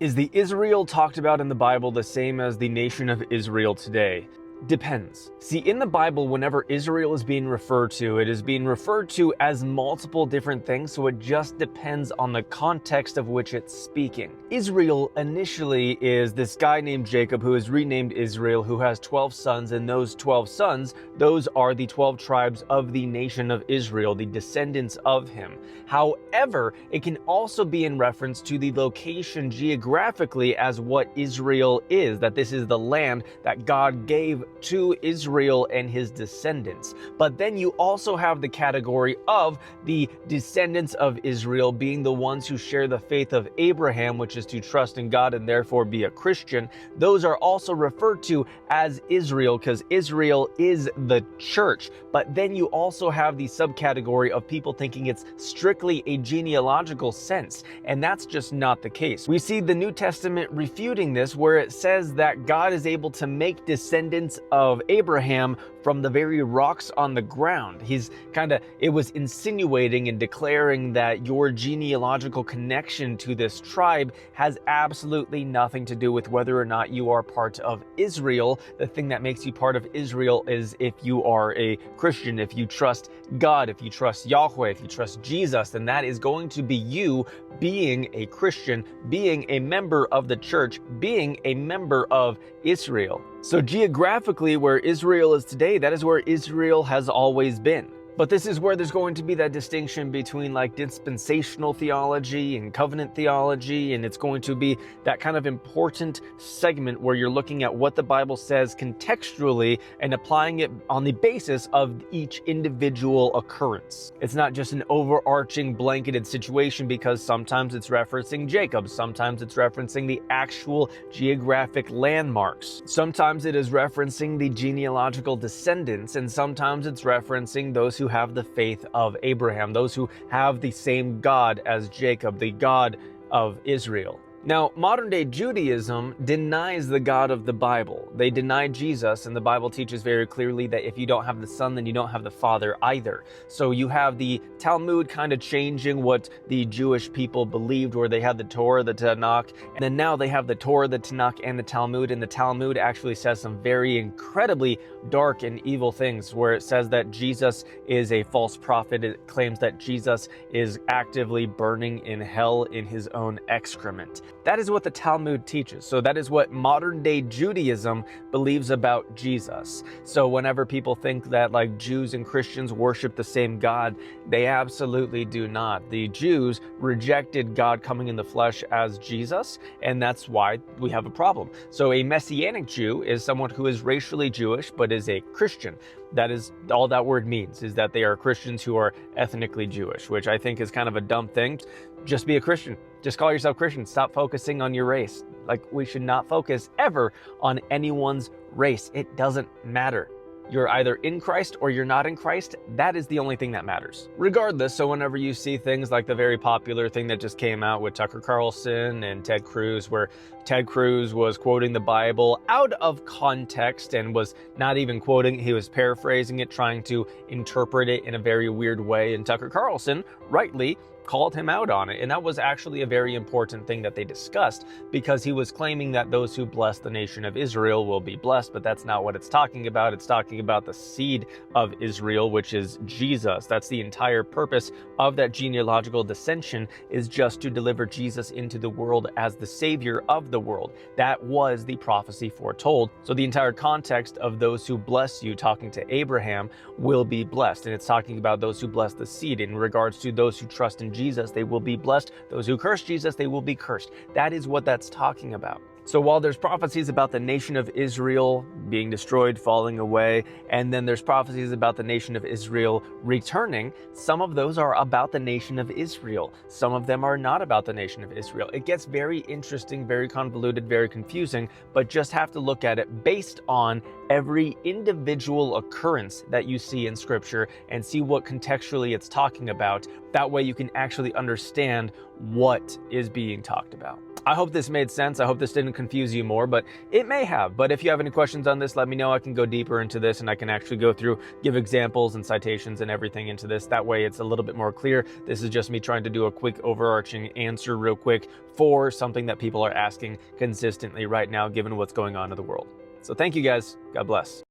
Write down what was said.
Is the Israel talked about in the Bible the same as the nation of Israel today? Depends. See, in the Bible, whenever Israel is being referred to, it is being referred to as multiple different things, so it just depends on the context of which it's speaking. Israel initially is this guy named Jacob who is renamed Israel, who has 12 sons, and those 12 sons, those are the 12 tribes of the nation of Israel, the descendants of him. However, it can also be in reference to the location geographically as what Israel is, that this is the land that God gave to Israel and his descendants. But then you also have the category of the descendants of Israel being the ones who share the faith of Abraham, which is to trust in God and therefore be a Christian. Those are also referred to as Israel because Israel is the church. But then you also have the subcategory of people thinking it's strictly a genealogical sense, and that's just not the case. We see the New Testament refuting this, where it says that God is able to make descendants of Abraham from the very rocks on the ground. It was insinuating and declaring that your genealogical connection to this tribe has absolutely nothing to do with whether or not you are part of Israel. The thing that makes you part of Israel is if you are a Christian, if you trust God, if you trust Yahweh, if you trust Jesus, then that is going to be you being a Christian, being a member of the church, being a member of Israel. So geographically, where Israel is today, that is where Israel has always been. But this is where there's going to be that distinction between like dispensational theology and covenant theology, and it's going to be that kind of important segment where you're looking at what the Bible says contextually and applying it on the basis of each individual occurrence. It's not just an overarching blanketed situation, because sometimes it's referencing Jacob, sometimes it's referencing the actual geographic landmarks, sometimes it is referencing the genealogical descendants, and sometimes it's referencing those who have the faith of Abraham, those who have the same God as Jacob, the God of Israel. Now, modern-day Judaism denies the God of the Bible. They deny Jesus, and the Bible teaches very clearly that if you don't have the Son, then you don't have the Father either. So you have the Talmud kind of changing what the Jewish people believed, where they had the Torah, the Tanakh, and then now they have the Torah, the Tanakh, and the Talmud, and the Talmud actually says some very incredibly dark and evil things, where it says that Jesus is a false prophet. It claims that Jesus is actively burning in hell in his own excrement. That is what the Talmud teaches. So that is what modern day Judaism believes about Jesus. So whenever people think that like Jews and Christians worship the same God, they absolutely do not. The Jews rejected God coming in the flesh as Jesus, and that's why we have a problem. So a Messianic Jew is someone who is racially Jewish but is a Christian. That is all that word means, is that they are Christians who are ethnically Jewish, which I think is kind of a dumb thing. Just be a Christian. Just call yourself Christian. Stop focusing on your race. Like, we should not focus ever on anyone's race. It doesn't matter. You're either in Christ or you're not in Christ. That is the only thing that matters. Regardless, so whenever you see things like the very popular thing that just came out with Tucker Carlson and Ted Cruz, where Ted Cruz was quoting the Bible out of context and was not even quoting, he was paraphrasing it, trying to interpret it in a very weird way, and Tucker Carlson rightly called him out on it. And that was actually a very important thing that they discussed, because he was claiming that those who bless the nation of Israel will be blessed, but that's not what it's talking about. It's talking about the seed of Israel, which is Jesus. That's the entire purpose of that genealogical dissension, is just to deliver Jesus into the world as the savior of the world. That was the prophecy foretold. So the entire context of those who bless you, talking to Abraham, will be blessed. And it's talking about those who bless the seed. In regards to those who trust in Jesus, they will be blessed. Those who curse Jesus, they will be cursed. That is what that's talking about. So while there's prophecies about the nation of Israel being destroyed, falling away, and then there's prophecies about the nation of Israel returning, some of those are about the nation of Israel. Some of them are not about the nation of Israel. It gets very interesting, very convoluted, very confusing, but just have to look at it based on every individual occurrence that you see in Scripture and see what contextually it's talking about. That way you can actually understand what is being talked about. I hope this made sense. I hope this didn't confuse you more, but it may have. But if you have any questions on this, let me know. I can go deeper into this and I can actually go through, give examples and citations and everything into this. That way it's a little bit more clear. This is just me trying to do a quick overarching answer real quick for something that people are asking consistently right now, given what's going on in the world. So thank you guys. God bless.